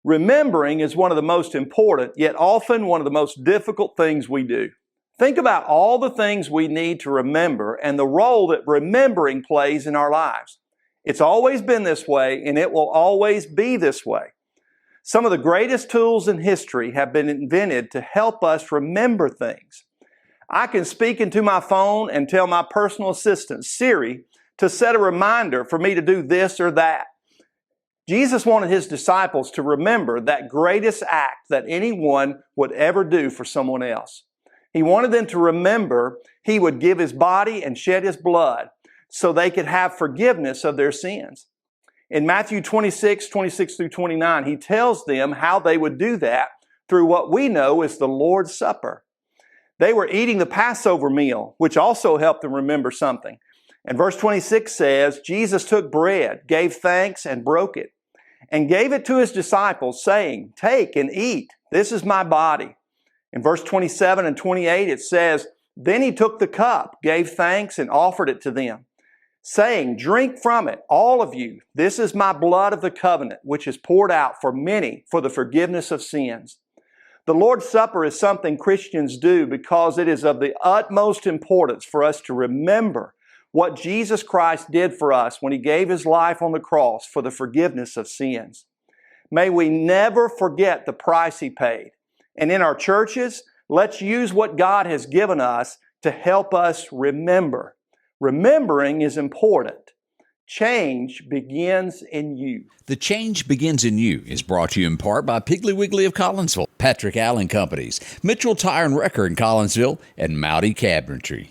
Remembering is one of the most important, yet often one of the most difficult things we do. Think about all the things we need to remember and the role that remembering plays in our lives. It's always been this way, and it will always be this way. Some of the greatest tools in history have been invented to help us remember things. I can speak into my phone and tell my personal assistant, Siri, to set a reminder for me to do this or that. Jesus wanted His disciples to remember that greatest act that anyone would ever do for someone else. He wanted them to remember He would give His body and shed His blood so they could have forgiveness of their sins. In Matthew 26 through 29, He tells them how they would do that through what we know as the Lord's Supper. They were eating the Passover meal, which also helped them remember something. And verse 26 says, Jesus took bread, gave thanks, and broke it, and gave it to His disciples, saying, "Take and eat. This is my body." In verse 27 and 28, it says, Then He took the cup, gave thanks, and offered it to them, saying, "Drink from it, all of you. This is my blood of the covenant, which is poured out for many for the forgiveness of sins." The Lord's Supper is something Christians do because it is of the utmost importance for us to remember what Jesus Christ did for us when He gave His life on the cross for the forgiveness of sins. May we never forget the price He paid. And in our churches, let's use what God has given us to help us remember. Remembering is important. Change begins in you. The Change Begins in You is brought to you in part by Piggly Wiggly of Collinsville, Patrick Allen Companies, Mitchell Tire and Wrecker in Collinsville, and Mowdy Cabinetry.